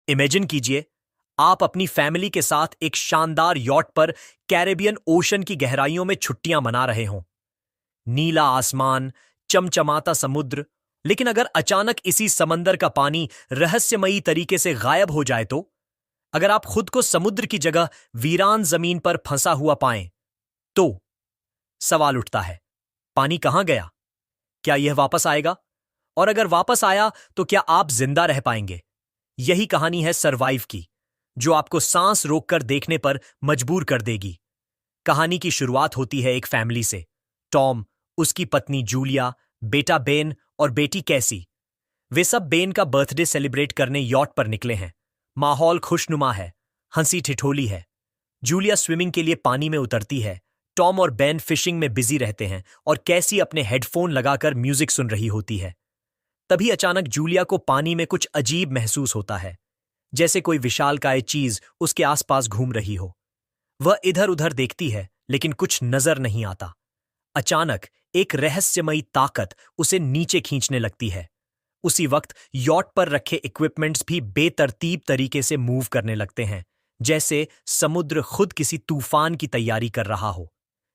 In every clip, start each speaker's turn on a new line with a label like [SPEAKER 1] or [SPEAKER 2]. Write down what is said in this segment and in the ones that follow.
[SPEAKER 1] Imagine कीजिए, आप अपनी फैमिली के साथ एक शानदार यॉट पर कैरेबियन ओशन की गहराइयों में छुट्टियां मना रहे हों। नीला आसमान, चमचमाता समुद्र। लेकिन अगर अचानक इसी समंदर का पानी रहस्यमयी तरीके से गायब हो जाए तो? अगर आप खुद को समुद्र की जगह वीरान जमीन पर फंसा हुआ पाएं, तो सवाल उठता है, पानी कहां गया? क्या यह वापस आएगा? और अगर वापस आया तो क्या आप जिंदा रह पाएंगे? यही कहानी है सर्वाइव की, जो आपको सांस रोककर देखने पर मजबूर कर देगी। कहानी की शुरुआत होती है एक फैमिली से। टॉम, उसकी पत्नी जूलिया, बेटा बेन और बेटी कैसी। वे सब बेन का बर्थडे सेलिब्रेट करने यॉट पर निकले हैं। माहौल खुशनुमा है, हंसी ठिठोली है। जूलिया स्विमिंग के लिए पानी में उतरती है। टॉम और बेन फिशिंग में बिजी रहते हैं और कैसी अपने हेडफोन लगाकर म्यूजिक सुन रही होती है। तभी अचानक जूलिया को पानी में कुछ अजीब महसूस होता है, जैसे कोई विशालकाय चीज उसके आसपास घूम रही हो। वह इधर उधर देखती है, लेकिन कुछ नजर नहीं आता। अचानक एक रहस्यमयी ताकत उसे नीचे खींचने लगती है। उसी वक्त यॉट पर रखे इक्विपमेंट्स भी बेतरतीब तरीके से मूव करने लगते हैं, जैसे समुद्र खुद किसी तूफान की तैयारी कर रहा हो।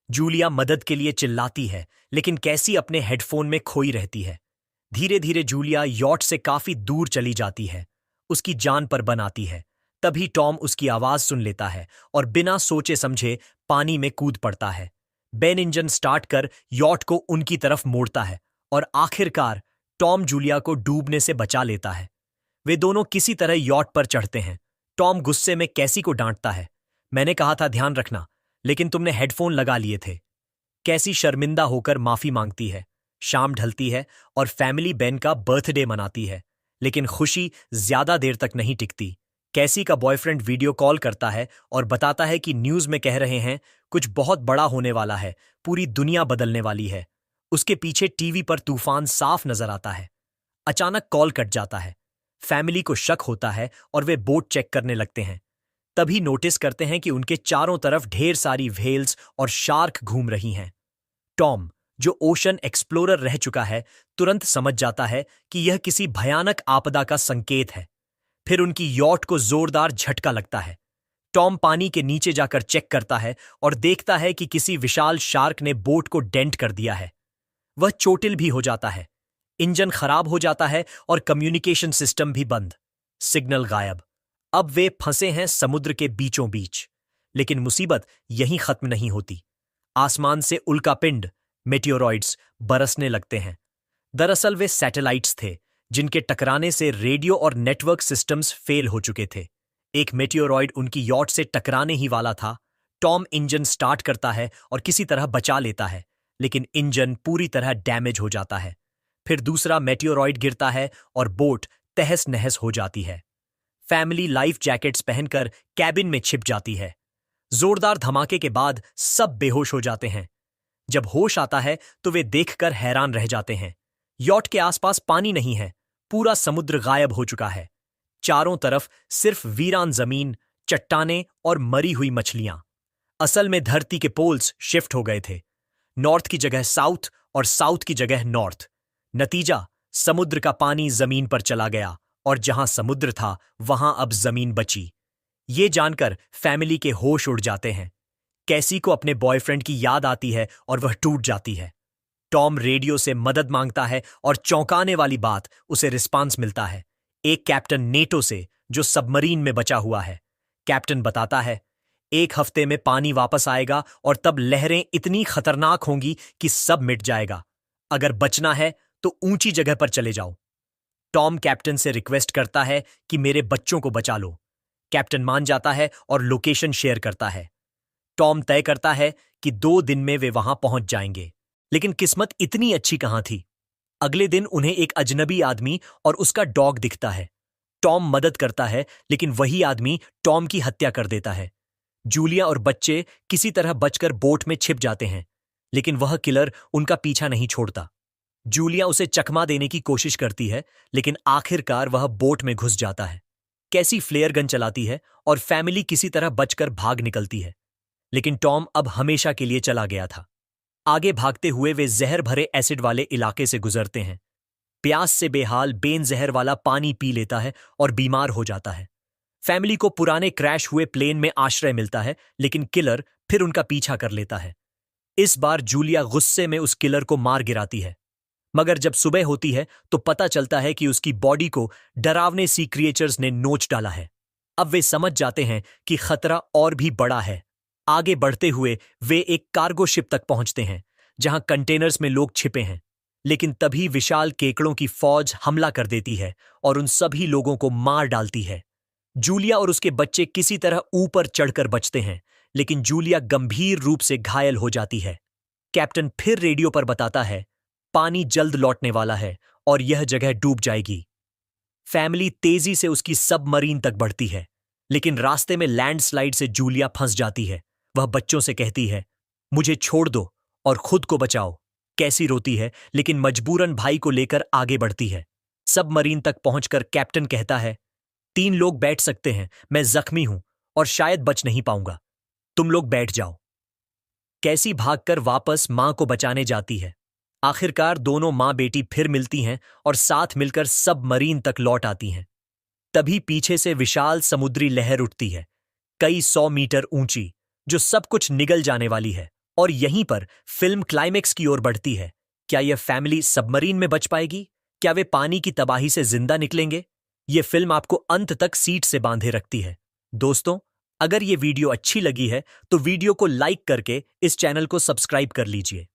[SPEAKER 1] जूलिया मदद के लिए चिल्लाती है, लेकिन कैसी अपने हेडफोन में खोई रहती है। धीरे धीरे जूलिया यॉट से काफी दूर चली जाती है, उसकी जान पर बन आती है। तभी टॉम उसकी आवाज सुन लेता है और बिना सोचे समझे पानी में कूद पड़ता है। बेन इंजन स्टार्ट कर यॉट को उनकी तरफ मोड़ता है और आखिरकार टॉम जूलिया को डूबने से बचा लेता है। वे दोनों किसी तरह यॉट पर चढ़ते हैं। टॉम गुस्से में कैसी को डांटता है, मैंने कहा था ध्यान रखना, लेकिन तुमने हेडफोन लगा लिए थे। कैसी शर्मिंदा होकर माफी मांगती है। शाम ढलती है और फैमिली बेन का बर्थडे मनाती है, लेकिन खुशी ज्यादा देर तक नहीं टिकती। कैसी का बॉयफ्रेंड वीडियो कॉल करता है और बताता है कि न्यूज में कह रहे हैं कुछ बहुत बड़ा होने वाला है, पूरी दुनिया बदलने वाली है। उसके पीछे टीवी पर तूफान साफ नजर आता है। अचानक कॉल कट जाता है। फैमिली को शक होता है और वे बोट चेक करने लगते हैं। तभी नोटिस करते हैं कि उनके चारों तरफ ढेर सारी व्हेल्स और शार्क घूम रही हैं। टॉम, जो ओशन एक्सप्लोरर रह चुका है, तुरंत समझ जाता है कि यह किसी भयानक आपदा का संकेत है। फिर उनकी यॉट को जोरदार झटका लगता है। टॉम पानी के नीचे जाकर चेक करता है और देखता है कि किसी विशाल शार्क ने बोट को डेंट कर दिया है। वह चोटिल भी हो जाता है। इंजन खराब हो जाता है और कम्युनिकेशन सिस्टम भी बंद। सिग्नल गायब। अब वे फंसे हैं समुद्र के बीचों बीच। लेकिन मुसीबत यहीं खत्म नहीं होती। आसमान से उल्कापिंड, मेटियोरॉइड्स बरसने लगते हैं। दरअसल वे सैटेलाइट्स थे, जिनके टकराने से रेडियो और नेटवर्क सिस्टम्स फेल हो चुके थे। एक मेटियोरॉइड उनकी यॉट से टकराने ही वाला था। टॉम इंजन स्टार्ट करता है और किसी तरह बचा लेता है, लेकिन इंजन पूरी तरह डैमेज हो जाता है। फिर दूसरा मेटियोरॉइड गिरता है और बोट तहस नहस हो जाती है। फैमिली लाइफ जैकेट्स पहनकर कैबिन में छिप जाती है। जोरदार धमाके के बाद सब बेहोश हो जाते हैं। जब होश आता है तो वे देखकर हैरान रह जाते हैं। यॉट के आसपास पानी नहीं है, पूरा समुद्र गायब हो चुका है। चारों तरफ सिर्फ वीरान जमीन, चट्टानें और मरी हुई मछलियां। असल में धरती के पोल्स शिफ्ट हो गए थे। नॉर्थ की जगह साउथ और साउथ की जगह नॉर्थ। नतीजा, समुद्र का पानी जमीन पर चला गया और जहां समुद्र था वहां अब जमीन बची। ये जानकर फैमिली के होश उड़ जाते हैं। कैसी को अपने बॉयफ्रेंड की याद आती है और वह टूट जाती है। टॉम रेडियो से मदद मांगता है और चौंकाने वाली बात, उसे रिस्पांस मिलता है एक कैप्टन नेटो से, जो सबमरीन में बचा हुआ है। कैप्टन बताता है, 1 हफ्ते में पानी वापस आएगा और तब लहरें इतनी खतरनाक होंगी कि सब मिट जाएगा। अगर बचना है तो ऊंची जगह पर चले जाओ। टॉम कैप्टन से रिक्वेस्ट करता है कि मेरे बच्चों को बचा लो। कैप्टन मान जाता है और लोकेशन शेयर करता है। टॉम तय करता है कि 2 दिन में वे वहां पहुंच जाएंगे। लेकिन किस्मत इतनी अच्छी कहां थी। अगले दिन उन्हें एक अजनबी आदमी और उसका डॉग दिखता है। टॉम मदद करता है, लेकिन वही आदमी टॉम की हत्या कर देता है। जूलिया और बच्चे किसी तरह बचकर बोट में छिप जाते हैं, लेकिन वह किलर उनका पीछा नहीं छोड़ता। जूलिया उसे चकमा देने की कोशिश करती है, लेकिन आखिरकार वह बोट में घुस जाता है। कैसी फ्लेयर गन चलाती है और फैमिली किसी तरह बचकर भाग निकलती है। लेकिन टॉम अब हमेशा के लिए चला गया था। आगे भागते हुए वे जहर भरे एसिड वाले इलाके से गुजरते हैं। प्यास से बेहाल बेन जहर वाला पानी पी लेता है और बीमार हो जाता है। फैमिली को पुराने क्रैश हुए प्लेन में आश्रय मिलता है, लेकिन किलर फिर उनका पीछा कर लेता है। इस बार जूलिया गुस्से में उस किलर को मार गिराती है, मगर जब सुबह होती है तो पता चलता है कि उसकी बॉडी को डरावने सी क्रिएचर्स ने नोच डाला है। अब वे समझ जाते हैं कि खतरा और भी बड़ा है। आगे बढ़ते हुए वे एक कार्गो शिप तक पहुंचते हैं, जहां कंटेनर्स में लोग छिपे हैं। लेकिन तभी विशाल केकड़ों की फौज हमला कर देती है और उन सभी लोगों को मार डालती है। जूलिया और उसके बच्चे किसी तरह ऊपर चढ़कर बचते हैं, लेकिन जूलिया गंभीर रूप से घायल हो जाती है। कैप्टन फिर रेडियो पर बताता है, पानी जल्द लौटने वाला है और यह जगह डूब जाएगी। फैमिली तेजी से उसकी सबमरीन तक बढ़ती है, लेकिन रास्ते में लैंडस्लाइड से जूलिया फंस जाती है। वह बच्चों से कहती है, मुझे छोड़ दो और खुद को बचाओ। कैसी रोती है, लेकिन मजबूरन भाई को लेकर आगे बढ़ती है। सबमरीन तक पहुंचकर कैप्टन कहता है, 3 लोग बैठ सकते हैं, मैं जख्मी हूं और शायद बच नहीं पाऊंगा। तुम लोग बैठ जाओ। कैसी भागकर वापस मां को बचाने जाती है। आखिरकार दोनों मां बेटी फिर मिलती हैं और साथ मिलकर सबमरीन तक लौट आती हैं। तभी पीछे से विशाल समुद्री लहर उठती है, कई 100 मीटर ऊंची, जो सब कुछ निगल जाने वाली है। और यहीं पर फिल्म क्लाइमेक्स की ओर बढ़ती है। क्या यह फैमिली सबमरीन में बच पाएगी? क्या वे पानी की तबाही से जिंदा निकलेंगे? यह फिल्म आपको अंत तक सीट से बांधे रखती है। दोस्तों, अगर यह वीडियो अच्छी लगी है तो वीडियो को लाइक करके इस चैनल को सब्सक्राइब कर लीजिए।